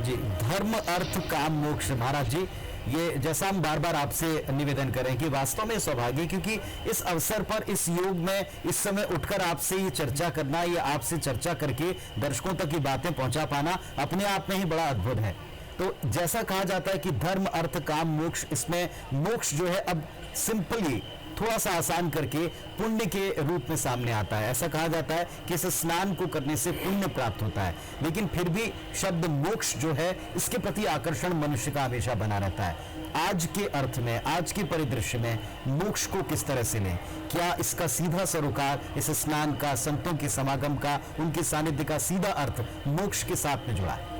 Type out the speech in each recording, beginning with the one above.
जी, धर्म अर्थ काम मोक्ष। महाराज जी, ये जैसा हम बार बार आपसे निवेदन करें कि वास्तव में सौभाग्य, क्योंकि इस अवसर पर, इस योग में, इस समय उठकर आपसे ये चर्चा करना, ये आपसे चर्चा करके दर्शकों तक की बातें पहुंचा पाना अपने आप में ही बड़ा अद्भुत है। तो जैसा कहा जाता है कि धर्म अर्थ काम मोक्ष, इसमें मोक्ष जो है अब सिंपली थोड़ा सा आसान करके पुण्य के रूप में सामने आता है। ऐसा कहा जाता है कि इस स्नान को करने से पुण्य प्राप्त होता है, लेकिन फिर भी शब्द मोक्ष जो है, इसके प्रति आकर्षण मनुष्य का हमेशा बना रहता है। आज के अर्थ में, आज के परिदृश्य में मोक्ष को किस तरह से लें? क्या इसका सीधा सरोकार इस स्नान का, संतों के समागम का, उनके सानिध्य का सीधा अर्थ मोक्ष के साथ में जुड़ा है?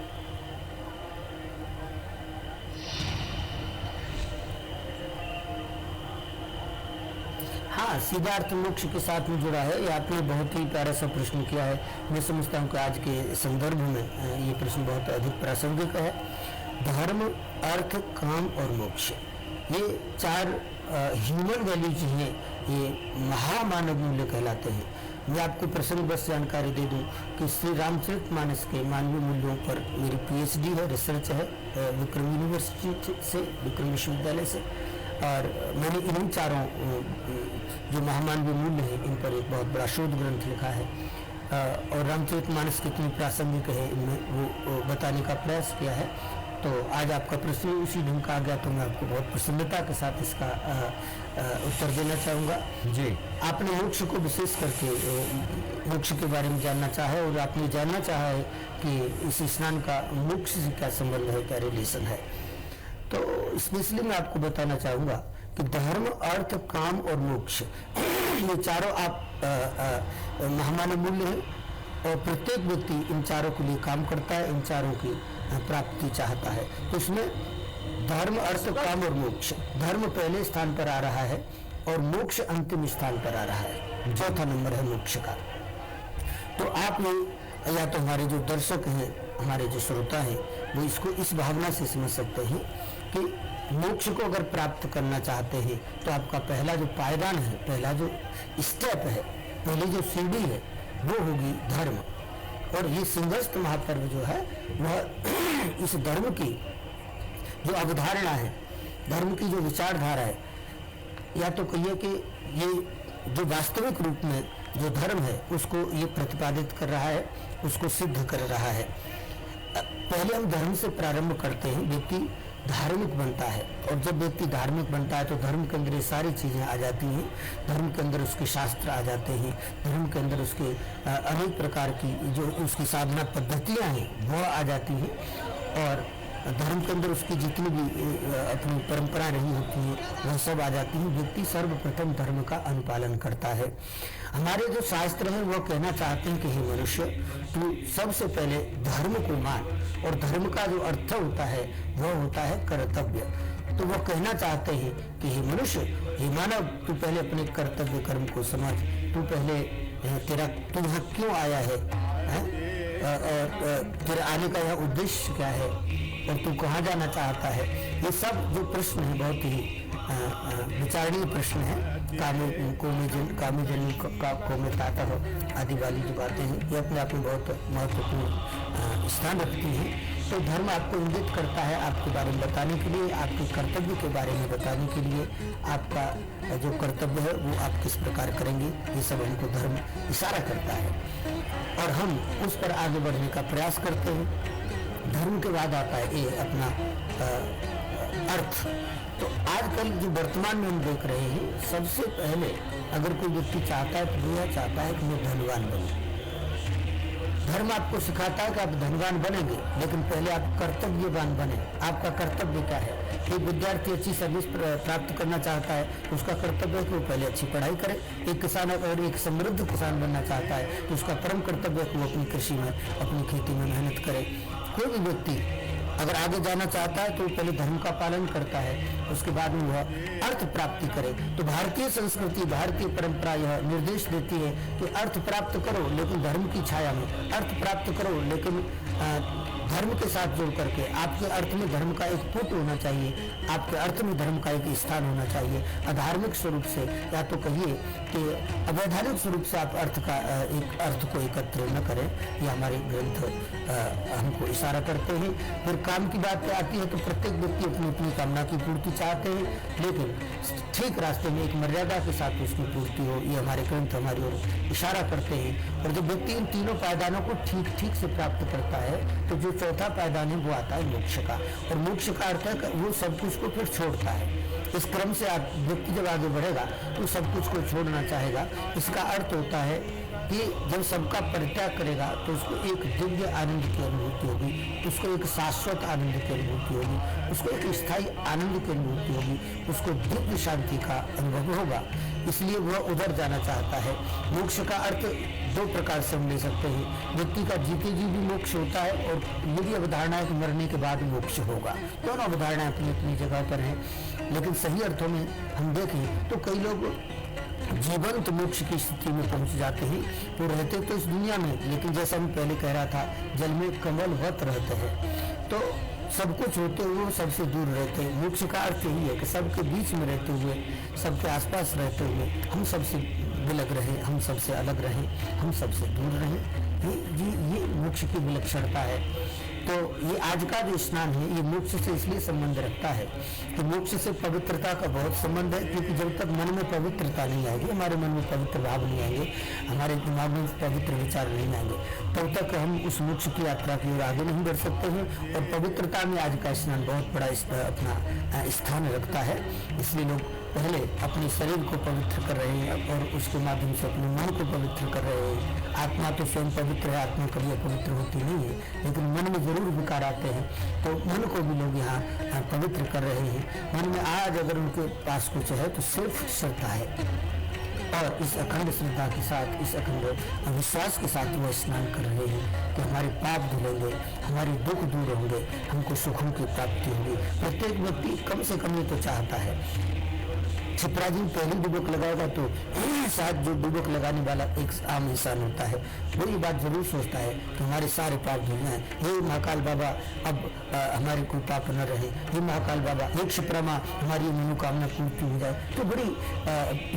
हाँ, सीधा अर्थ मोक्ष के साथ में जुड़ा है। ये आपने बहुत ही प्यारा सा प्रश्न किया है। मैं समझता हूँ कि आज के संदर्भ में ये प्रश्न बहुत अधिक प्रासंगिक है। धर्म, अर्थ, काम और मोक्ष, ये चार ह्यूमन वैल्यूज हैं, ये महामानव मूल्य कहलाते हैं। मैं आपको प्रसंग बस जानकारी दे दूं कि श्री रामचरितमानस के मानवीय मूल्यों पर मेरी पीएचडी है, रिसर्च है विक्रम यूनिवर्सिटी से, विक्रम विश्वविद्यालय से, और मैंने इन्हीं चारों जो महामानवीय मूल्य हैं इन पर एक बहुत बड़ा शोध ग्रंथ लिखा है, और रामचरितमानस कितनी प्रासंगिक है इनमें वो बताने का प्रयास किया है। तो आज आपका प्रश्न उसी ढंग का आ गया, तो मैं आपको बहुत प्रसन्नता के साथ इसका उत्तर देना चाहूँगा। जी, आपने मोक्ष को विशेष करके मोक्ष के बारे में जानना चाहा है, और आपने जानना चाहा है कि इस स्नान का मोक्ष से क्या संबंध है, क्या रिलेशन है। तो स्पेशली मैं आपको बताना चाहूँगा कि धर्म, अर्थ, काम और मोक्ष ये चारों आप महामानव मूल्य हैं, और प्रत्येक व्यक्ति इन चारों के लिए काम करता है, इन चारों की प्राप्ति चाहता है। तो इसमें धर्म, अर्थ, काम और मोक्ष, धर्म पहले स्थान पर आ रहा है और मोक्ष अंतिम स्थान पर आ रहा है, चौथा नंबर है मोक्ष का। तो आप ये, या तो हमारे जो दर्शक हैं, हमारे जो श्रोता हैं, वो इसको इस भावना से समझ सकते हैं कि मोक्ष को अगर प्राप्त करना चाहते हैं तो आपका पहला जो पायदान है, पहला जो स्टेप है, पहली जो सीढ़ी है, वो होगी धर्म। और ये सिंहस्थ महापर्व जो है वह इस धर्म की जो अवधारणा है, धर्म की जो विचारधारा है, या तो कहिए कि ये जो वास्तविक रूप में जो धर्म है उसको ये प्रतिपादित कर रहा है, उसको सिद्ध कर रहा है। पहले हम धर्म से प्रारंभ करते हैं, व्यक्ति धार्मिक बनता है, और जब व्यक्ति धार्मिक बनता है तो धर्म के अंदर ये सारी चीज़ें आ जाती हैं। धर्म के अंदर उसके शास्त्र आ जाते हैं, धर्म के अंदर उसके अनेक प्रकार की जो उसकी साधना पद्धतियाँ हैं वह आ जाती हैं, और धर्म के अंदर उसकी जितनी भी अपनी परंपरा रही होती हैं वह सब आ जाती हैं। व्यक्ति सर्वप्रथम धर्म का अनुपालन करता है। हमारे जो शास्त्र हैं वह कहना चाहते हैं कि हे मनुष्य, तू सबसे पहले धर्म को मान, और धर्म का जो अर्थ होता है वह होता है कर्तव्य। तो वह कहना चाहते हैं कि हे मनुष्य, हे मानव, तू पहले अपने कर्तव्य कर्म को समझ, तू पहले तू यहाँ क्यों आया है, और तेरे आने का यह उद्देश्य क्या है, और तू कहाँ जाना चाहता है। ये सब जो प्रश्न है बहुत ही विचारणीय प्रश्न है। कामी जन को में ताता हो आदि वाली जो बातें हैं, ये अपने आप में बहुत महत्वपूर्ण स्थान रखती हैं। तो धर्म आपको इंगित करता है आपके बारे में बताने के लिए, आपके कर्तव्य के बारे में बताने के लिए, आपका जो कर्तव्य है वो आप किस प्रकार करेंगे, ये सब हमको धर्म इशारा करता है, और हम उस पर आगे बढ़ने का प्रयास करते हैं। धर्म के बाद आता है ये अपना अर्थ। तो आजकल जो वर्तमान में हम देख रहे हैं, सबसे पहले अगर कोई व्यक्ति चाहता है तो यह चाहता है कि मैं धनवान बनूं। धर्म आपको सिखाता है कि आप धनवान बनेंगे, लेकिन पहले आप कर्तव्यवान बने। आपका कर्तव्य क्या है? एक विद्यार्थी अच्छी सर्विस प्राप्त करना चाहता है तो उसका कर्तव्य है कि वो पहले अच्छी पढ़ाई करे। एक किसान अगर एक समृद्ध किसान बनना चाहता है तो उसका परम कर्तव्य है कि वो अपनी कृषि में, अपनी खेती में मेहनत करे। कोई भी व्यक्ति अगर आगे जाना चाहता है तो वो पहले धर्म का पालन करता है, उसके बाद में वह अर्थ प्राप्ति करे। तो भारतीय संस्कृति, भारतीय परंपरा यह निर्देश देती है कि अर्थ प्राप्त करो लेकिन धर्म की छाया में, अर्थ प्राप्त करो लेकिन धर्म के साथ जोड़ करके आपके अर्थ में धर्म का एक पुट होना चाहिए, आपके अर्थ में धर्म का एक स्थान होना चाहिए। अधार्मिक स्वरूप से या तो कहिए कि अवैधानिक स्वरूप से आप अर्थ का एक अर्थ को एकत्र न करें, ये हमारे ग्रंथ हमको इशारा करते हैं। फिर काम की बात आती है तो प्रत्येक व्यक्ति अपनी अपनी कामना की पूर्ति चाहते हैं, लेकिन ठीक रास्ते में एक मर्यादा के साथ उसकी पूर्ति हो, ये हमारे ग्रंथ हमारी ओर इशारा करते हैं। और जब व्यक्ति इन तीनों पायदानों को ठीक ठीक से प्राप्त करता है तो जो चौथा पायदान है वो आता है मोक्ष का। और मोक्ष का अर्थ है वो सब कुछ को फिर छोड़ता है। इस क्रम से व्यक्ति जब आगे बढ़ेगा तो सब कुछ को छोड़ना चाहेगा। इसका अर्थ होता है कि जब सबका परित्याग करेगा तो उसको एक दिव्य आनंद की अनुभूति होगी, उसको एक शाश्वत आनंद की अनुभूति होगी, उसको एक स्थायी आनंद की अनुभूति होगी, उसको दिव्य शांति का अनुभव होगा। इसलिए वह उधर जाना चाहता है। मोक्ष का अर्थ दो प्रकार से हम ले सकते हैं। व्यक्ति का जीते जी भी मोक्ष होता है और मेरी अवधारणा है कि मरने के बाद मोक्ष होगा। दोनों अवधारणाएं अपनी अपनी जगह पर हैं, लेकिन सही अर्थों में हम देखें तो कई लोग जीवंत मोक्ष की स्थिति में पहुंच जाते हैं। वो रहते तो इस दुनिया में, लेकिन जैसा मैं पहले कह रहा था, जल में कमलवत रहते हैं, तो सब कुछ होते हुए सबसे दूर रहते हैं। मोक्ष का अर्थ यही है कि सबके बीच में रहते हुए, सबके आसपास रहते हुए हम सबसे विलग रहे, हम सबसे अलग रहे, हम सबसे दूर रहे। ये मोक्ष की विलक्षणता है। तो ये आज का जो स्नान है ये मोक्ष से इसलिए संबंध रखता है कि मोक्ष से पवित्रता का बहुत संबंध है, क्योंकि जब तक मन में पवित्रता नहीं आएगी, हमारे मन में पवित्र भाव नहीं आएंगे, हमारे दिमाग में पवित्र विचार नहीं आएंगे, तब तक हम उस मोक्ष की यात्रा की ओर आगे नहीं बढ़ सकते हैं। और पवित्रता में आज का स्नान बहुत बड़ा अपना स्थान रखता है। इसलिए लोग पहले अपने शरीर को पवित्र कर रहे हैं और उसके माध्यम से अपने मन को पवित्र कर रहे हैं। आत्मा तो स्वयं पवित्र है, आत्मा कभी अपवित्र होती नहीं है, लेकिन मन में जरूर विकार आते हैं, तो मन को भी लोग यहाँ पवित्र कर रहे हैं। मन में आज अगर उनके पास कुछ है तो सिर्फ श्रद्धा है, और इस अखंड श्रद्धा के साथ, इस अखंड विश्वास के साथ वो स्नान कर रहे हैं कि हमारे पाप धुलेंगे, हमारे दुख दूर होंगे, हमको सुखों की प्राप्ति होगी। प्रत्येक व्यक्ति कम से कम ये तो चाहता है। छिपरा जी पहली डुबक लगाएगा तो शायद जो डुबक लगाने वाला एक आम इंसान होता है वो ये बात जरूर सोचता है कि हमारे सारे पाप धुल जाएं। हे महाकाल बाबा, अब हमारे कोई पाप न रहे। हे महाकाल बाबा, हे क्षिप्रा माँ, हमारी मनोकामना पूर्ति हो जाए। तो बड़ी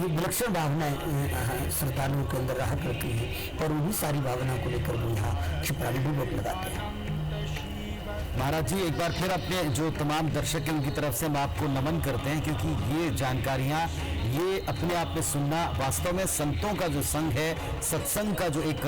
ये विलक्षण भावनाएं श्रद्धालुओं के अंदर रहा करती है, और उन्हीं सारी भावना को लेकर वो यहाँ क्षिप्रा में डुबक लगाते हैं। महाराज जी, एक बार फिर अपने जो तमाम दर्शक हैं उनकी तरफ से हम आपको नमन करते हैं, क्योंकि ये जानकारियाँ, ये अपने आप में सुनना, वास्तव में संतों का जो संग है, सत्संग का जो एक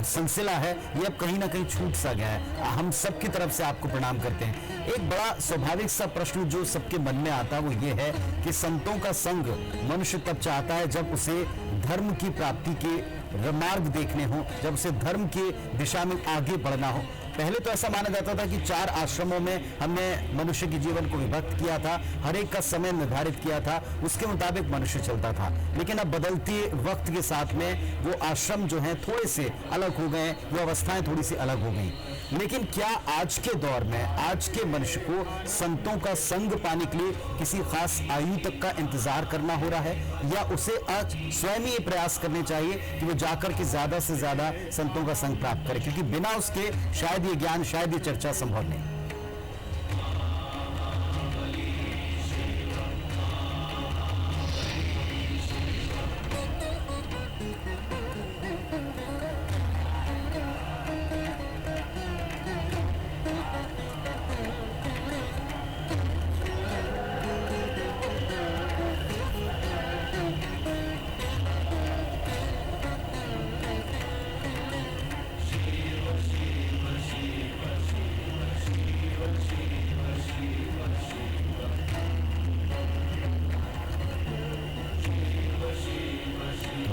सिलसिला है, ये अब कहीं ना कहीं छूट सा गया है। हम सब की तरफ से आपको प्रणाम करते हैं। एक बड़ा स्वाभाविक सा प्रश्न जो सबके मन में आता है वो ये है कि संतों का संग मनुष्य तब चाहता है जब उसे धर्म की प्राप्ति के मार्ग देखने हो, जब उसे धर्म की दिशा में आगे बढ़ना हो। पहले तो ऐसा माना जाता था कि 4 आश्रमों में हमने मनुष्य के जीवन को विभक्त किया था, हर एक का समय निर्धारित किया था, उसके मुताबिक मनुष्य चलता था। लेकिन अब बदलते वक्त के साथ में वो आश्रम जो हैं थोड़े से अलग हो गए, वो अवस्थाएं थोड़ी सी अलग हो गई। लेकिन क्या आज के दौर में आज के मनुष्य को संतों का संग पाने के लिए किसी खास आयु तक का इंतजार करना हो रहा है, या उसे आज स्वयं ही प्रयास करने चाहिए कि वो जाकर के ज्यादा से ज्यादा संतों का संग प्राप्त करे, क्योंकि बिना उसके शायद ये ज्ञान, शायद ये चर्चा संभव नहीं।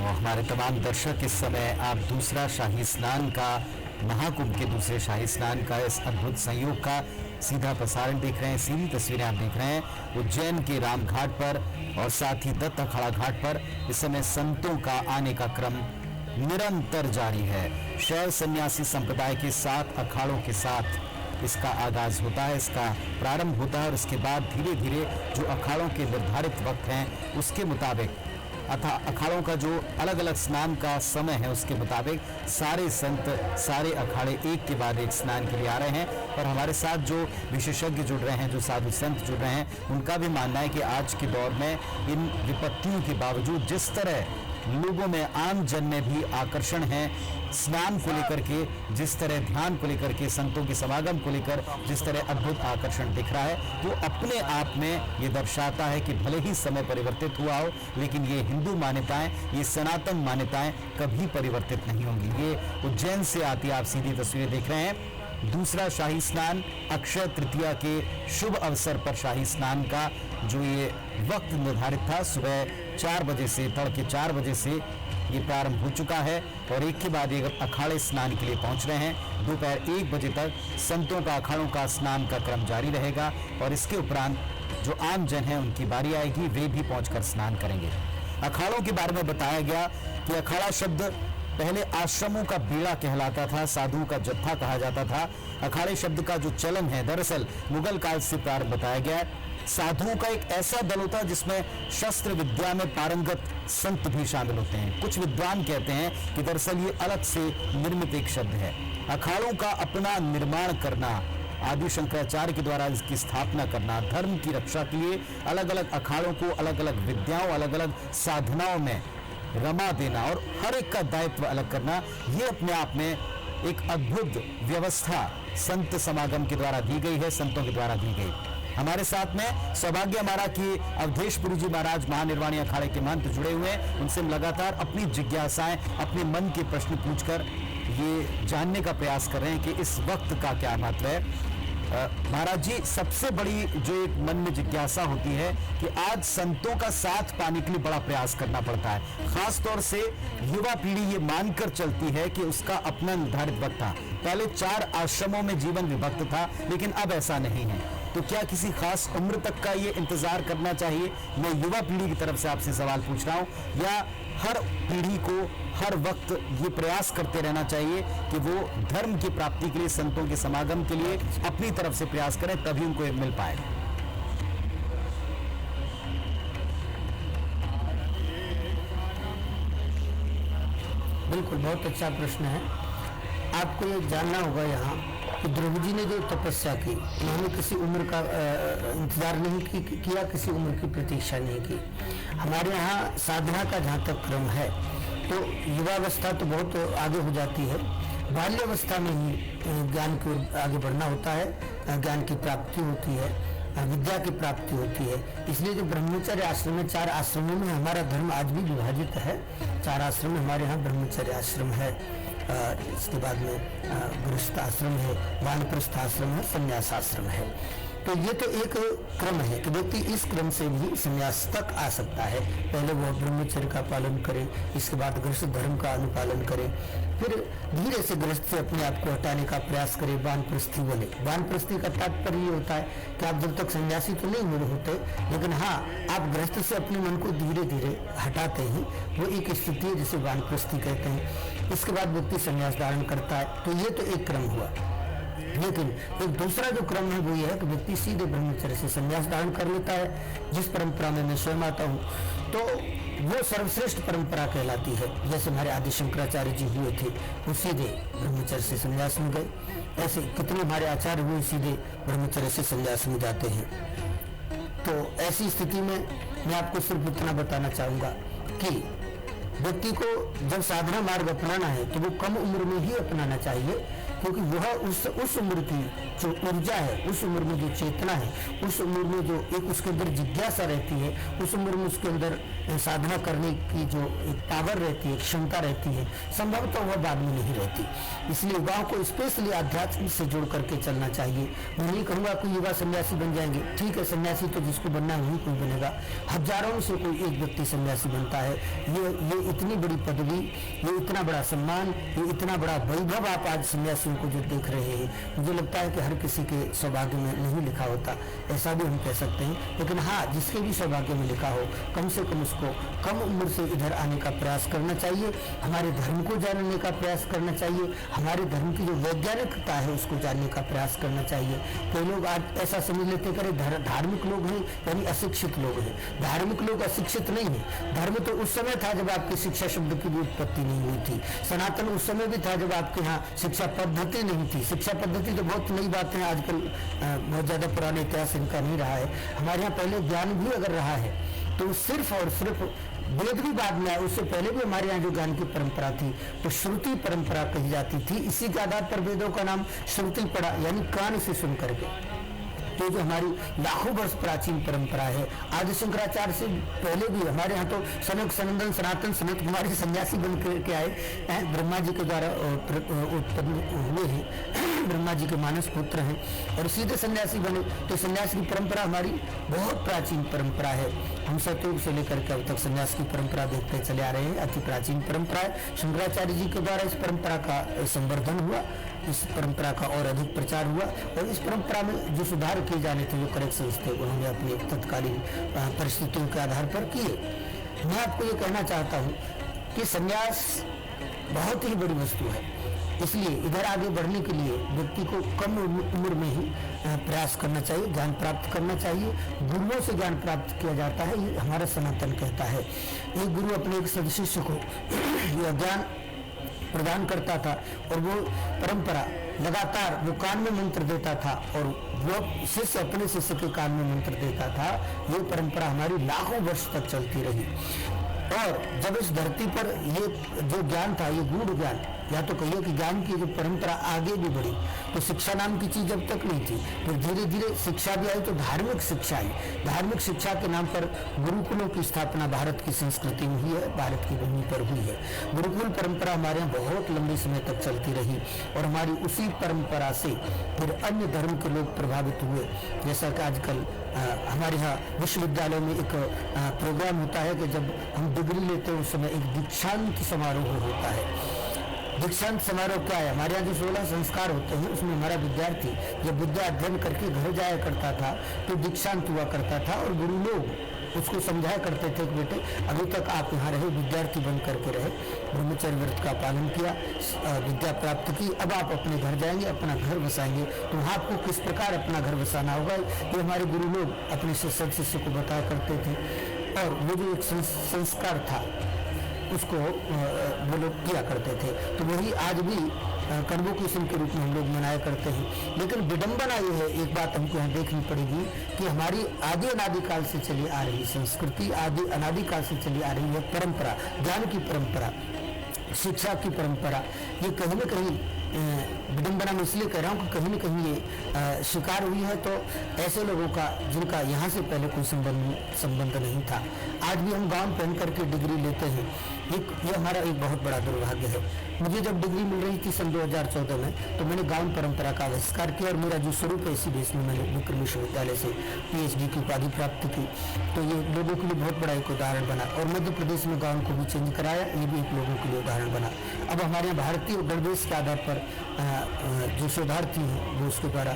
हमारे तमाम दर्शक इस समय आप दूसरा शाही स्नान का, महाकुंभ के दूसरे शाही स्नान का इस अद्भुत संयोग का सीधा प्रसारण देख रहे हैं। सीधी तस्वीरें आप देख रहे हैं उज्जैन के राम घाट पर और साथ ही दत्त अखाड़ा घाट पर इस समय संतों का आने का क्रम निरंतर जारी है। शैव सन्यासी संप्रदाय के 7 अखाड़ों के साथ इसका आगाज होता है, इसका प्रारंभ होता है, और इसके बाद धीरे धीरे जो अखाड़ों के निर्धारित वक्त हैं उसके मुताबिक अथा अखाड़ों का जो अलग अलग स्नान का समय है उसके मुताबिक सारे संत, सारे अखाड़े एक के बाद एक स्नान के लिए आ रहे हैं। और हमारे साथ जो विशेषज्ञ जुड़ रहे हैं, जो साधु संत जुड़ रहे हैं, उनका भी मानना है कि आज के दौर में इन विपत्तियों के बावजूद जिस तरह लोगों में, आम जन में भी आकर्षण है स्नान को लेकर के, जिस तरह ध्यान को लेकर के, संतों के समागम को लेकर जिस तरह अद्भुत आकर्षण दिख रहा है, वो अपने आप में ये दर्शाता है कि भले ही समय परिवर्तित हुआ हो, लेकिन ये हिंदू मान्यताएं, ये सनातन मान्यताएं कभी परिवर्तित नहीं होंगी। ये उज्जैन से आती आप सीधी तस्वीरें देख रहे हैं। दूसरा शाही स्नान अक्षय तृतीया के शुभ अवसर पर शाही स्नान का जो ये वक्त निर्धारित था, सुबह 4 बजे से, तड़के 4 बजे से ये प्रारंभ हो चुका है और एक के बाद एक अखाड़े स्नान के लिए पहुंच रहे हैं। दोपहर 1 बजे तक संतों का, अखाड़ों का स्नान का क्रम जारी रहेगा और इसके उपरांत जो आम जन है उनकी बारी आएगी, वे भी पहुंचकर स्नान करेंगे। अखाड़ों के बारे में बताया गया कि अखाड़ा शब्द पहले आश्रमों का बेड़ा कहलाता था, साधुओं का जत्था कहा जाता था। अखाड़े शब्द का जो चलन है दरअसल मुगल काल से प्रारंभ बताया गया है। साधुओं का एक ऐसा दल होता है जिसमें शस्त्र विद्या में पारंगत संत भी शामिल होते हैं। कुछ विद्वान कहते हैं कि दरअसल ये अलग से निर्मित एक शब्द है। अखाड़ों का अपना निर्माण करना, आदि शंकराचार्य के द्वारा इसकी स्थापना करना, धर्म की रक्षा के लिए अलग अलग अखाड़ों को अलग अलग विद्याओं, अलग अलग साधनाओं में रमा देना और हर एक का दायित्व अलग करना, ये अपने आप में एक अद्भुत व्यवस्था संत समागम के द्वारा दी गई है, संतों के द्वारा दी गई। हमारे साथ में सौभाग्य हमारा कि अवधेशपुरी जी महाराज महानिर्वाणी अखाड़े के महंत जुड़े हुए हैं। उनसे हम लगातार अपनी जिज्ञासाएं, अपने मन के प्रश्न पूछकर ये जानने का प्रयास कर रहे हैं कि इस वक्त का क्या महत्व है। महाराज जी, सबसे बड़ी जो एक मन में जिज्ञासा होती है कि आज संतों का साथ पाने के लिए बड़ा प्रयास करना पड़ता है। खास तौर से युवा पीढ़ी ये मानकर चलती है कि उसका अपना निर्धारित वक्त था। पहले 4 आश्रमों में जीवन विभक्त था, लेकिन अब ऐसा नहीं है। तो क्या किसी खास उम्र तक का ये इंतजार करना चाहिए? मैं युवा पीढ़ी की तरफ से आपसे सवाल पूछ रहा हूँ, या हर पीढ़ी को हर वक्त ये प्रयास करते रहना चाहिए कि वो धर्म की प्राप्ति के लिए, संतों के समागम के लिए अपनी तरफ से प्रयास करें, तभी उनको ये मिल पाए? बिल्कुल, बहुत अच्छा प्रश्न है। आपको ये जानना होगा यहाँ कि ध्रुव जी ने जो तपस्या की, उन्होंने किसी उम्र का इंतजार नहीं किया, किसी उम्र की प्रतीक्षा नहीं की। हमारे यहाँ साधना का जहाँ तक क्रम है तो युवावस्था तो बहुत आगे हो जाती है, बाल्यावस्था में ही ज्ञान की ओर आगे बढ़ना होता है, ज्ञान की प्राप्ति होती है, विद्या की प्राप्ति होती है। इसलिए जो ब्रह्मचर्य आश्रम है, 4 आश्रमों में हमारा धर्म आज भी विभाजित है। 4 आश्रम हमारे यहाँ ब्रह्मचर्य आश्रम है, इसके बाद में गृहस्थ आश्रम है, वानप्रस्थ आश्रम है, संन्यास आश्रम है। तो ये तो एक क्रम है कि व्यक्ति इस क्रम से भी संन्यास तक आ सकता है। पहले वो ब्रह्मचर्य का पालन करे, इसके बाद गृहस्थ धर्म का अनुपालन करे, फिर धीरे से गृहस्थ से अपने आप को हटाने का प्रयास करे, वानप्रस्थी बने। वानप्रस्थी का तात्पर्य ये होता है कि आप जब तक सन्यासी तो नहीं हुए होते, लेकिन हाँ, आप गृहस्थ से अपने मन को धीरे धीरे हटाते हैं, वो एक स्थिति है जिसे वानप्रस्थी कहते हैं। इसके बाद व्यक्ति संन्यास धारण करता है। तो ये तो एक क्रम हुआ। लेकिन एक दूसरा जो क्रम है वो ये है कि व्यक्ति सीधे ब्रह्मचर्य से संन्यास धारण कर लेता है। जिस परंपरा में मैं स्वयं आता हूँ तो वो सर्वश्रेष्ठ परंपरा कहलाती है। जैसे हमारे आदि शंकराचार्य जी हुए थे, वो सीधे ब्रह्मचर्य से संन्यास में गए। ऐसे कितने हमारे आचार्य हुए सीधे ब्रह्मचर्य से संन्यास में जाते हैं। तो ऐसी स्थिति में मैं आपको सिर्फ इतना बताना चाहूँगा कि व्यक्ति को जब साधना मार्ग अपनाना है तो वो कम उम्र में ही अपनाना चाहिए, क्योंकि वह उस उम्र की जो ऊर्जा है, उस उम्र में जो चेतना है, उस उम्र में जो एक उसके अंदर जिज्ञासा रहती है, उस उम्र में उसके अंदर साधना करने की जो एक पावर रहती है, क्षमता रहती है, संभवतः वह बाद में नहीं रहती। इसलिए युवाओं को स्पेशली आध्यात्म से जोड़ करके चलना चाहिए। मैं नहीं कहूँगा कि युवा सन्यासी बन जाएंगे, ठीक है, सन्यासी तो जिसको बनना है वही कोई बनेगा। हजारों से कोई एक व्यक्ति सन्यासी बनता है। ये इतनी बड़ी पदवी, ये इतना बड़ा सम्मान, ये इतना बड़ा वैभव आप आज सन्यासी देशवासियों को जो देख रहे हैं, मुझे लगता है कि हर किसी के सौभाग्य में नहीं लिखा होता, ऐसा भी हम कह सकते हैं। लेकिन हाँ, जिसके भी सौभाग्य में लिखा हो, कम से कम उसको कम उम्र से इधर आने का प्रयास करना चाहिए, हमारे धर्म को जानने का प्रयास करना चाहिए, हमारे धर्म की जो वैज्ञानिकता है उसको जानने का प्रयास करना चाहिए। कई लोग आज ऐसा समझ लेते हैं कि धार्मिक लोग हैं यानी अशिक्षित लोग हैं। धार्मिक लोग अशिक्षित नहीं है। धर्म तो उस समय था जब आपकी शिक्षा शब्द की भी उत्पत्ति नहीं हुई थी। सनातन उस समय भी था जब आपके यहाँ शिक्षा पद्धति नहीं थी। शिक्षा पद्धति तो बहुत नई बात है, आजकल बहुत ज्यादा पुराने इतिहास इनका नहीं रहा है। हमारे यहाँ पहले ज्ञान भी अगर रहा है तो सिर्फ और सिर्फ वेद भी बाद में आया, उससे पहले भी हमारे यहाँ जो ज्ञान की परंपरा थी तो श्रुति परंपरा कही जाती थी। इसी के आधार पर वेदों का नाम श्रुति पड़ा, यानी कान से सुन करके। तो जो हमारी लाखों वर्ष प्राचीन परंपरा है, आदि शंकराचार्य से पहले भी हमारे यहाँ तो सनक सनंदन सनातन सनत कुमारी सन्यासी बन के आए, ब्रह्मा जी के द्वारा उत्पन्न हुए हैं, ब्रह्मा जी के मानस पुत्र हैं और सीधे सन्यासी बने। तो सन्यास की परंपरा हमारी बहुत प्राचीन परंपरा है। हम सतयुग से लेकर के अब तक सन्यास की परंपरा देखते चले आ रहे हैं। अति प्राचीन परंपरा है। शंकराचार्य जी के द्वारा इस परंपरा का संवर्धन हुआ, इस परंपरा का और अधिक प्रचार हुआ और इस परंपरा में जो सुधार किए जाने थे, जो करेक्शंस थे, उन्होंने अपनी तत्कालीन परिस्थितियों के आधार पर किए। मैं आपको ये कहना चाहता हूँ कि संन्यास बहुत ही बड़ी वस्तु है, इसलिए इधर आगे बढ़ने के लिए व्यक्ति को कम उम्र में ही प्रयास करना चाहिए, ज्ञान प्राप्त करना चाहिए। गुरुओं से ज्ञान प्राप्त किया जाता है, ये हमारा सनातन कहता है। एक गुरु अपने एक सदशिष्य को यह ज्ञान प्रदान करता था और वो परंपरा लगातार वो कान में मंत्र देता था और वो शिष्य अपने शिष्य के कान में मंत्र देता था। ये परंपरा हमारी लाखों वर्ष तक चलती रही और जब इस धरती पर ये जो ज्ञान था, ये गूढ़ ज्ञान, या तो कहिए कि ज्ञान की जो परंपरा आगे भी बढ़ी, तो शिक्षा नाम की चीज जब तक नहीं थी, फिर धीरे धीरे शिक्षा भी आई तो धार्मिक शिक्षा आई। धार्मिक शिक्षा के नाम पर गुरुकुलों की स्थापना भारत की संस्कृति में हुई है, भारत की भूमि पर हुई है। गुरुकुल परंपरा हमारे यहाँ बहुत लंबे समय तक चलती रही और हमारी उसी परंपरा से फिर अन्य धर्म के लोग प्रभावित हुए। जैसा कि आजकल हमारे यहाँ विश्वविद्यालय में एक प्रोग्राम होता है कि जब हम डिग्री लेते हैं उस समय एक दीक्षांत समारोह होता है। दीक्षांत समारोह क्या है? हमारे यहाँ जो 16 संस्कार होते हैं उसमें हमारा विद्यार्थी जब विद्या अध्ययन करके घर जाया करता था तो दीक्षांत हुआ करता था और गुरु लोग उसको समझाया करते थे कि बेटे अभी तक आप यहाँ रहे, विद्यार्थी बन करके रहे, ब्रह्मचर्य व्रत का पालन किया, विद्या प्राप्त की, अब आप अपने घर जाएंगे, अपना घर बसाएंगे, तो वहाँ आपको किस प्रकार अपना घर बसाना होगा ये हमारे गुरु लोग अपने शिष्य को बताया करते थे। और वो जो एक संस्कार था उसको वो लोग किया करते थे। तो वही आज भी कन्वोकेशन के रूप में हम लोग मनाया करते हैं। लेकिन विडंबना ये है, एक बात हमको यहाँ देखनी पड़ेगी कि हमारी आदि अनादिकाल से चली आ रही संस्कृति, आदि अनादिकाल से चली आ रही है परंपरा, ज्ञान की परंपरा, शिक्षा की परंपरा, ये कहीं न कहीं विडंबना में इसलिए कह रहा हूँ कि कहीं न कहीं ये शिकार हुई है तो ऐसे लोगों का जिनका यहाँ से पहले कोई संबंध नहीं था। आज भी हम गाउन पहन करके डिग्री लेते हैं, ये हमारा एक बहुत बड़ा दुर्भाग्य है। मुझे जब डिग्री मिल रही थी सन 2014 में तो मैंने गाउन परंपरा का आविष्कार किया और मेरा जो स्वरूप है इसी बेस में मैंने विक्रम विश्वविद्यालय से PhD की उपाधि प्राप्त की। तो ये लोगों के लिए बहुत बड़ा एक उदाहरण बना और मध्य प्रदेश में गाउन को भी चेंज कराया, ये भी एक लोगों के लिए उदाहरण बना। अब हमारे यहाँ भारतीय गणवेश के आधार पर जो शोधार्थी हैं वो उसके द्वारा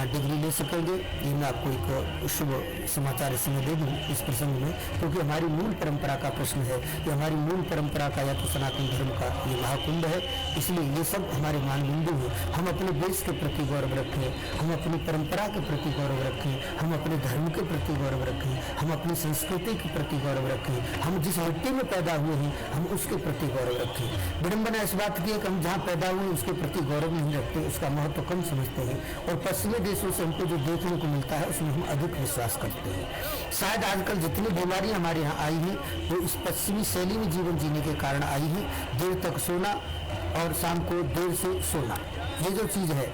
डिग्री ले सकेंगे। ये मैं आपको एक शुभ समाचार इस समय दे दूँ इस प्रसंग में, क्योंकि हमारी मूल परंपरा का प्रश्न है। ये हमारी मूल परंपरा का या तो सनातन धर्म का ये महाकुंभ है, इसलिए ये सब हमारे मानबिंदु हैं। हम अपने देश के प्रति गौरव रखें, हम अपनी परंपरा के प्रति गौरव रखें, हम अपने धर्म के प्रति गौरव रखें, हम अपनी संस्कृति के प्रति गौरव रखें, हम जिस मिट्टी में पैदा हुए हैं हम उसके प्रति गौरव रखें। विडंबना इस बात की है कि हम जहाँ पैदा हुए उसके प्रति गौरव नहीं रखते, उसका महत्व कम समझते हैं और पश्चिमी देशों से हमको जो देखने को मिलता है उसमें हम अधिक विश्वास करते हैं। शायद आजकल जितनी बीमारियां हमारे यहाँ आई हैं वो इस पश्चिमी शैली में जीवन जीने के कारण आई हैं। देर तक सोना और शाम को देर से सोना, ये जो चीज़ है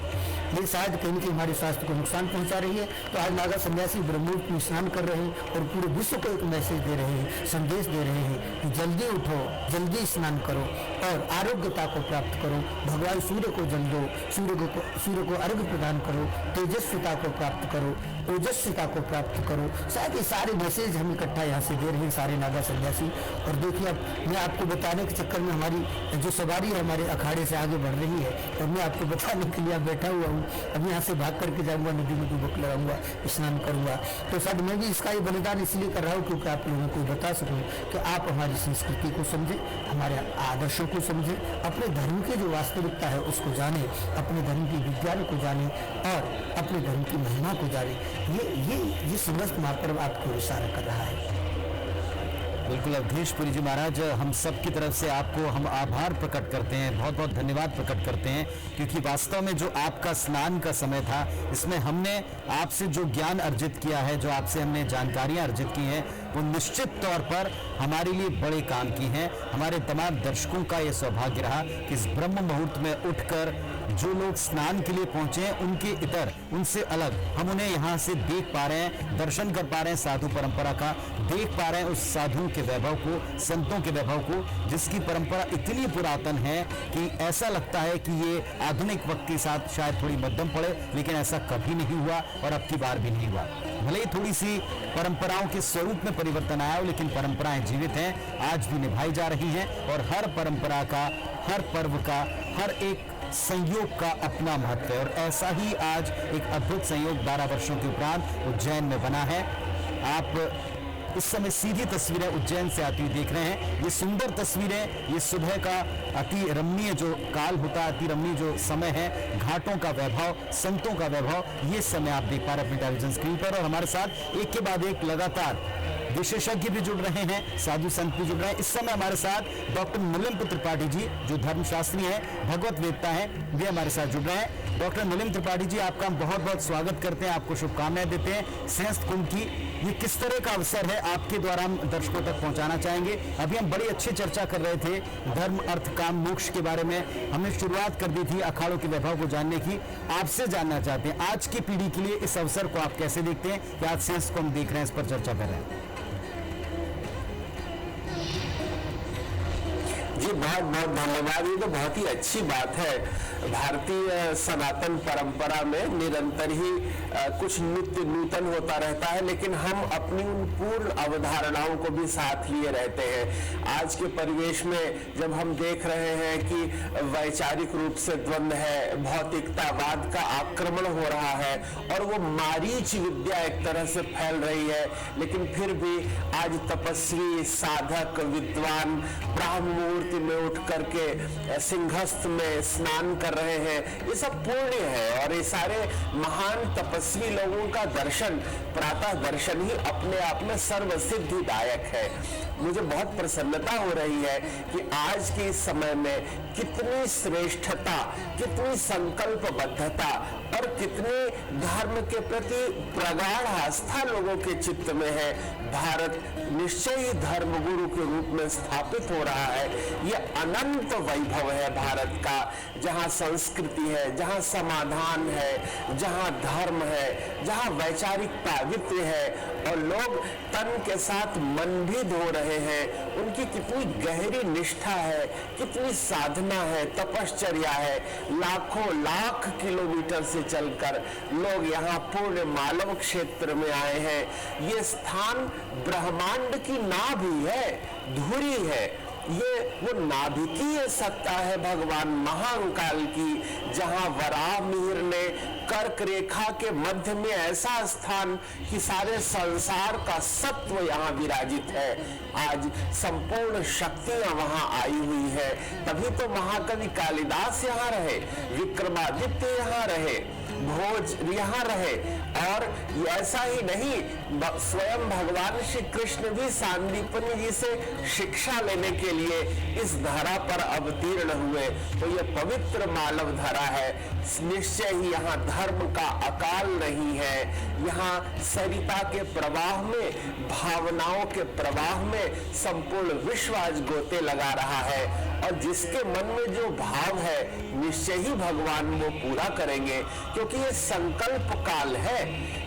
ये शायद कहीं न कहीं हमारे स्वास्थ्य को नुकसान पहुंचा रही है। तो आज नागा सन्यासी ब्रह्ममुहूर्त में स्नान कर रहे हैं और पूरे विश्व को एक मैसेज दे रहे हैं, संदेश दे रहे हैं कि जल्दी उठो, जल्दी स्नान करो और आरोग्यता को प्राप्त करो। भगवान सूर्य को जल दो, सूर्य को अर्घ्य प्रदान करो, तेजस्विता को प्राप्त करो, ओजस्विता को प्राप्त करो। शायद ये सारे मैसेज हम इकट्ठा यहाँ से दे रहे हैं सारे नागा सन्यासी। और देखिए, अब मैं आपको बताने के चक्कर में हमारी जो सवारी है हमारे अखाड़े से आगे बढ़ रही है और मैं आपको बताने के लिए बैठा हुआ हूँ। अब यहाँ से भाग करके जाऊँगा, नदी में डुबक लगाऊंगा, स्नान करूँगा। तो शायद मैं भी इसका ये बलिदान इसलिए कर रहा हूँ क्योंकि आप लोगों को बता सकूँ कि आप हमारी संस्कृति को समझें, हमारे आदर्शों को समझें, अपने धर्म की जो वास्तविकता है उसको जानें, अपने धर्म की विज्ञान को जानें और अपने धर्म की महिमा को जानें। ये समस्त महापर्व आपको इशारा कर रहा है। बिल्कुल अवधेश पुरी जी महाराज, हम सब की तरफ से आपको हम आभार प्रकट करते हैं, बहुत बहुत धन्यवाद प्रकट करते हैं, क्योंकि वास्तव में जो आपका स्नान का समय था इसमें हमने आपसे जो ज्ञान अर्जित किया है, जो आपसे हमने जानकारियां अर्जित की हैं, वो निश्चित तौर पर हमारे लिए बड़े काम की हैं। हमारे तमाम दर्शकों का ये सौभाग्य रहा कि इस ब्रह्म मुहूर्त में उठकर जो लोग स्नान के लिए पहुंचे हैं उनके इतर, उनसे अलग हम उन्हें यहाँ से देख पा रहे हैं, दर्शन कर पा रहे हैं साधु परंपरा का, देख पा रहे हैं उस साधुओं के वैभव को, संतों के वैभव को, जिसकी परंपरा इतनी पुरातन है कि ऐसा लगता है कि ये आधुनिक वक्त के साथ शायद थोड़ी मध्यम पड़े, लेकिन ऐसा कभी नहीं हुआ और अब की बार भी नहीं हुआ। भले ही थोड़ी सी परंपराओं के स्वरूप में परिवर्तन आया हो, लेकिन परंपराएं जीवित हैं, आज भी निभाई जा रही हैं और हर परंपरा का, हर पर्व का, हर एक संयोग का अपना महत्व है। और ऐसा ही आज एक अद्भुत संयोग 12 वर्षों के उपरांत उज्जैन में बना है। आप इस समय सीधी तस्वीरें उज्जैन से आती हुई देख रहे हैं। ये सुंदर तस्वीरें, ये सुबह का अति रमणीय जो काल होता है, अति रमणीय जो समय है, घाटों का वैभव, संतों का वैभव, ये समय आप देख पा रहे हैं अपनी टेलीविजन स्क्रीन पर। और हमारे साथ एक के बाद एक लगातार विशेषज्ञ भी जुड़ रहे हैं, साधु संत भी जुड़ रहे हैं। इस समय हमारे साथ डॉक्टर मिलिंद त्रिपाठी जी, जो धर्मशास्त्री हैं, भगवत वेत्ता हैं, वे हमारे साथ जुड़ रहे हैं। डॉक्टर मिलिंद त्रिपाठी जी, आपका हम बहुत बहुत स्वागत करते हैं, आपको शुभकामनाएं देते हैं सहस्त्र कुंभ की। ये किस तरह का अवसर है, आपके द्वारा हम दर्शकों तक पहुंचाना चाहेंगे। अभी हम बड़ी अच्छी चर्चा कर रहे थे धर्म, अर्थ, काम, मोक्ष के बारे में। हमने शुरुआत कर दी थी अखाड़ों के वैभव को जानने की। आपसे जानना चाहते हैं आज की पीढ़ी के लिए इस अवसर को आप कैसे देखते हैं कि आज सहस्त्र कुंभ देख रहे हैं, इस पर चर्चा कर रहे हैं। जी बहुत बहुत धन्यवाद। ये तो बहुत ही अच्छी बात है। भारतीय सनातन परंपरा में निरंतर ही कुछ नित्य नूतन होता रहता है, लेकिन हम अपनी उन पूर्ण अवधारणाओं को भी साथ लिए रहते हैं। आज के परिवेश में जब हम देख रहे हैं कि वैचारिक रूप से द्वंद्व है, भौतिकतावाद का आक्रमण हो रहा है और वो मारीच विद्या एक तरह से फैल रही है, लेकिन फिर भी आज तपस्वी, साधक, विद्वान ब्राह्म मुहूर्त में उठ करके सिंहस्थ में स्नान कर रहे हैं। ये सब पुण्य है और ये सारे महान तपस्वी लोगों का दर्शन, प्रातः दर्शन ही अपने आप में सर्वसिद्धिदायक है। मुझे बहुत प्रसन्नता हो रही है कि आज के इस समय में कितनी श्रेष्ठता, कितनी संकल्पबद्धता और कितनी धर्म के प्रति प्रगाढ़ आस्था लोगों के चित्त में है। भारत निश्चय ही धर्म गुरु के रूप में स्थापित हो रहा है। ये अनंत वैभव है भारत का, जहाँ संस्कृति है, जहाँ समाधान है, जहाँ धर्म है, जहाँ वैचारिक पावित्र्य है और लोग तन के साथ मन भी धो रहे हैं। उनकी कितनी गहरी निष्ठा है, कितनी साधना है, तपश्चर्या है। लाखों लाख किलोमीटर से चलकर लोग यहाँ पूर्ण मालव क्षेत्र में आए हैं। ये स्थान ब्रह्मांड की नाभि है, धुरी है। ये वो नाभिकीय सत्ता है भगवान महाकाल की, जहां वराह मिहिर ने कर्क रेखा के मध्य में ऐसा स्थान कि सारे संसार का सत्व यहाँ विराजित है। आज संपूर्ण शक्तियां वहां आई हुई है। तभी तो महाकवि कालिदास यहाँ रहे, विक्रमादित्य यहाँ रहे, भोज यहाँ रहे। और ऐसा ही नहीं, स्वयं भगवान श्री कृष्ण भी सांदीपनि जी से शिक्षा लेने के लिए इस धरा पर अवतीर्ण हुए। तो ये पवित्र मालव धरा है। निश्चय ही यहाँ धर्म का अकाल नहीं है। यहाँ सरिता के प्रवाह में, भावनाओं के प्रवाह में संपूर्ण विश्व आज गोते लगा रहा है। और जिसके मन में जो भाव है निश्चय ही भगवान वो पूरा करेंगे, क्योंकि ये संकल्प काल है।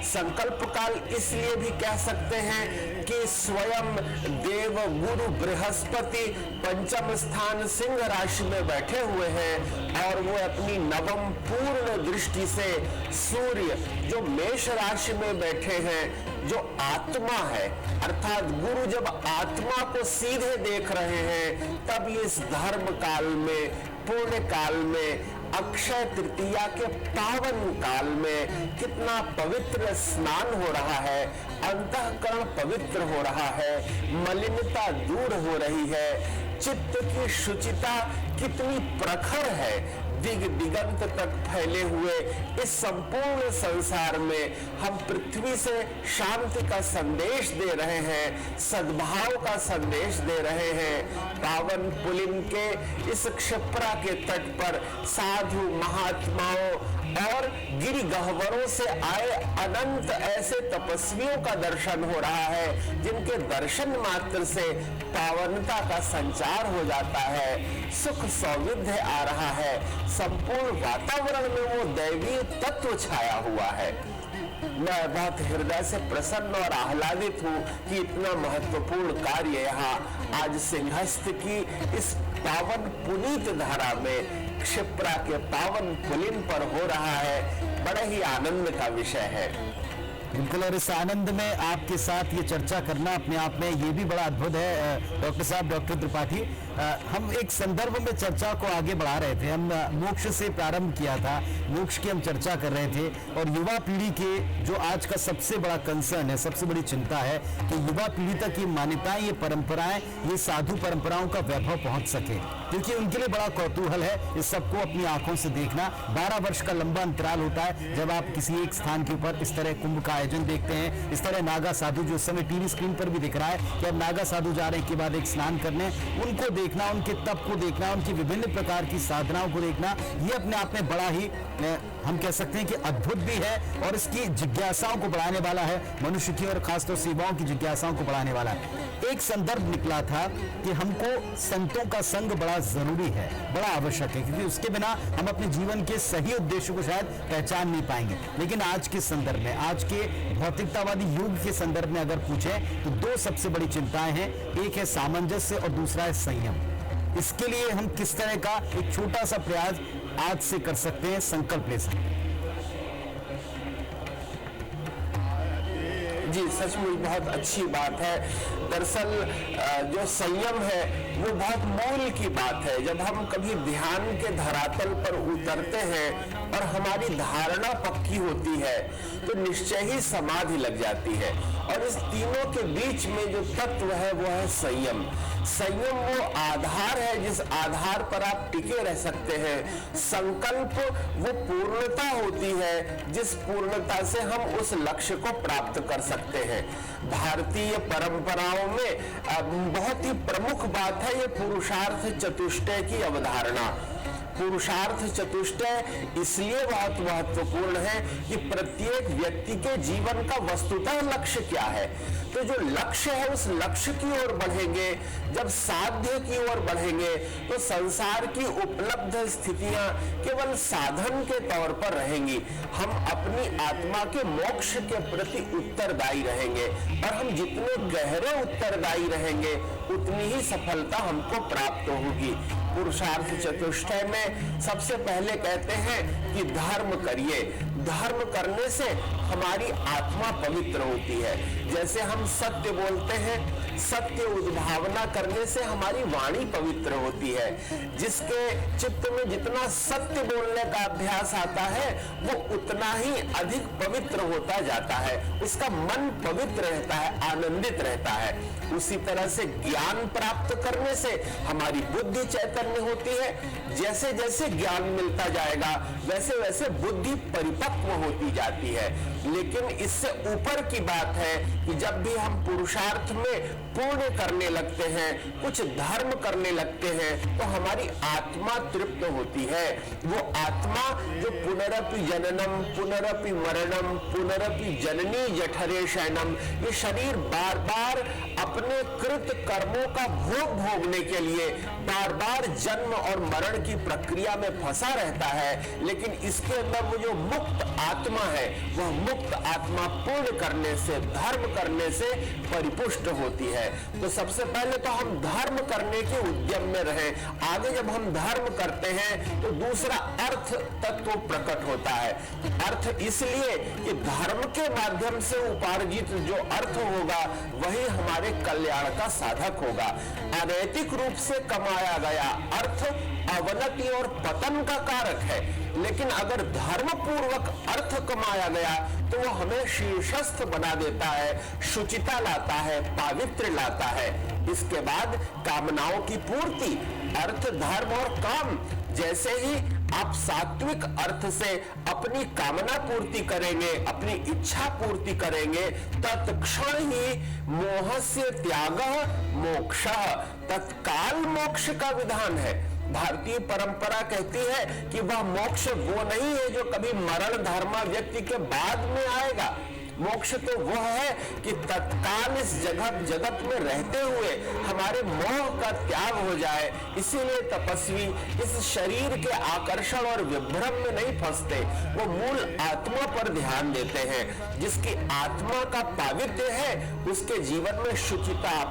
संकल्प काल इसलिए भी कह सकते हैं कि स्वयं देव गुरु बृहस्पति पंचम स्थान सिंह राशि में बैठे हुए हैं और वो अपनी नवम पूर्ण दृष्टि से सूर्य जो मेष राशि में बैठे हैं, जो आत्मा है, अर्थात गुरु जब आत्मा को सीधे देख रहे हैं, तब इस धर्म काल में, पूर्ण काल में, अक्षय तृतीया के पावन काल में कितना पवित्र स्नान हो रहा है, अंतःकरण पवित्र हो रहा है, मलिनता दूर हो रही है, चित्त की शुचिता कितनी प्रखर है। दिग दिगंत तक फैले हुए इस संपूर्ण संसार में हम पृथ्वी से शांति का संदेश दे रहे हैं, सद्भाव का संदेश दे रहे हैं। पावन पुलिन के इस क्षिप्रा के तट पर साधु महात्माओं और गिरि गह्वरों से आए अनंत ऐसे तपस्वियों का दर्शन हो रहा है, जिनके दर्शन मात्र से पावनता का संचार हो जाता है, सुख सौविध्य आ रहा है, संपूर्ण वातावरण में वो दैवीय तत्व छाया हुआ है। मैं बहुत हृदय से प्रसन्न और आह्लादित हूँ कि इतना महत्वपूर्ण कार्य यहाँ आज सिंहस्थ की इस पावन पुनीत धारा में क्षिप्रा के पावन पुलिन पर हो रहा है। बड़े ही आनंद का विषय है। बिल्कुल, और इस आनंद में आपके साथ ये चर्चा करना अपने आप में ये भी बड़ा अद्भुत है। डॉक्टर साहब, डॉक्टर त्रिपाठी, हम एक संदर्भ में चर्चा को आगे बढ़ा रहे थे। हम मोक्ष से प्रारंभ किया था, मोक्ष की हम चर्चा कर रहे थे, और युवा पीढ़ी के जो आज का सबसे बड़ा कंसर्न है, सबसे बड़ी चिंता है कि युवा पीढ़ी तक ये मान्यताएं, ये परंपराएं, ये साधु परंपराओं का वैभव पहुंच सके, क्योंकि उनके लिए बड़ा कौतूहल है इस सबको अपनी आंखों से देखना। 12 वर्ष का लंबा अंतराल होता है जब आप किसी एक स्थान के ऊपर इस तरह कुंभ का आयोजन देखते हैं। इस तरह नागा साधु, जो इस समय टीवी स्क्रीन पर भी दिख रहा है कि अब नागा साधु जा रहे हैं के बाद एक स्नान करने, उनको देखना, उनके तप को देखना, उनकी विभिन्न प्रकार की साधनाओं को देखना, ये अपने आप में बड़ा ही हम कह सकते हैं कि अद्भुत भी है, और इसकी जिज्ञासाओं को बढ़ाने वाला है, मनुष्य की और खासतौर से युवाओं की जिज्ञासाओं को बढ़ाने वाला है। एक संदर्भ निकला था कि हमको संतों का संग बड़ा जरूरी है, बड़ा आवश्यक है, क्योंकि उसके बिना हम अपने जीवन के सही उद्देश्य को शायद पहचान नहीं पाएंगे। लेकिन आज के संदर्भ में, आज के भौतिकतावादी युग के संदर्भ में अगर पूछें तो दो सबसे बड़ी चिंताएं हैं। एक है सामंजस्य और दूसरा है संयम। इसके लिए हम किस तरह का एक छोटा सा प्रयास आज से कर सकते हैं, संकल्प ले सकते हैं? जी, सचमुच बहुत अच्छी बात है। दरअसल जो संयम है वो बहुत मूल की बात है। जब हम कभी ध्यान के धरातल पर उतरते हैं और हमारी धारणा पक्की होती है तो निश्चय ही समाधि लग जाती है। और इस तीनों के बीच में जो तत्व है वो है संयम। संयम वो आधार है जिस आधार पर आप टिके रह सकते हैं। संकल्प वो पूर्णता होती है जिस पूर्णता से हम उस लक्ष्य को प्राप्त कर सकते हैं। भारतीय परंपराओं में बहुत ही प्रमुख बात है ये पुरुषार्थ चतुष्टय की अवधारणा। पुरुषार्थ चतुष्टय इसलिए बहुत महत्वपूर्ण है कि प्रत्येक व्यक्ति के जीवन का वस्तुतः लक्ष्य क्या है। तो जो लक्ष्य है उस लक्ष्य की ओर बढ़ेंगे। जब साध्य की ओर बढ़ेंगे तो संसार की उपलब्ध स्थितियां केवल साधन के तौर पर रहेंगी। हम अपनी आत्मा के मोक्ष के प्रति उत्तरदायी रहेंगे, और हम जितने गहरे उत्तरदायी रहेंगे उतनी ही सफलता हमको प्राप्त होगी। पुरुषार्थ चतुष्टय में सबसे पहले कहते हैं कि धर्म करिए। धर्म करने से हमारी आत्मा पवित्र होती है। जैसे हम सत्य बोलते हैं, सत्य उद्भावना करने से हमारी वाणी पवित्र होती है। जिसके चित्त में जितना सत्य बोलने का अभ्यास आता है वो उतना ही अधिक पवित्र होता जाता है। उसका मन पवित्र रहता है, आनंदित रहता है। उसी तरह से ज्ञान प्राप्त करने से हमारी बुद्धि चैतन्य होती है। जैसे जैसे ज्ञान मिलता जाएगा वैसे वैसे बुद्धि परिपक्व होती जाती है। लेकिन इससे ऊपर की बात है कि जब भी हम पुरुषार्थ में पुण्य करने लगते हैं, कुछ धर्म करने लगते हैं, तो हमारी आत्मा तृप्त होती है। वो आत्मा जो पुनरपि जननम पुनरपि मरणम पुनरपि जननी जठरे शयनम, ये शरीर बार बार अपने कृत कर्मों का भोग भोगने के लिए बार बार जन्म और मरण की प्रक्रिया में फंसा रहता है, लेकिन इसके अंदर वो जो मुक्त आत्मा है, वह मुक्त आत्मा पुण्य करने से, धर्म करने से परिपुष्ट होती है। तो सबसे पहले तो हम धर्म करने के उद्यम में रहें। आगे जब हम धर्म करते हैं तो दूसरा अर्थ तत्व प्रकट होता है। अर्थ इसलिए कि धर्म के माध्यम से उपार्जित जो अर्थ होगा वही हमारे कल्याण का साधक होगा। अनैतिक रूप से कमाया गया अर्थ अवनति और पतन का कारक है, लेकिन अगर धर्म पूर्वक अर्थ कमाया गया तो वह हमें शीर्षस्थ बना देता है, शुचिता लाता है, पावित्र लाता है। इसके बाद कामनाओं की पूर्ति, अर्थ धर्म और काम, जैसे ही आप सात्विक अर्थ से अपनी कामना पूर्ति करेंगे, अपनी इच्छा पूर्ति करेंगे, तत्क्षण ही मोहस्य त्यागः मोक्षः, तत्काल मोक्ष का विधान है। भारतीय परंपरा कहती है कि वह मोक्ष वो नहीं है जो कभी मरण धर्मा व्यक्ति के बाद में आएगा। मोक्ष तो वह है कि तत्काल इस जगत में रहते हुए हमारे मोह का त्याग हो जाए। इसीलिए तपस्वी इस शरीर के आकर्षण और विभ्रम में नहीं फंसते, वो मूल आत्मा पर ध्यान देते हैं। जिसकी आत्मा का पावित्र्य है उसके जीवन में शुचिता,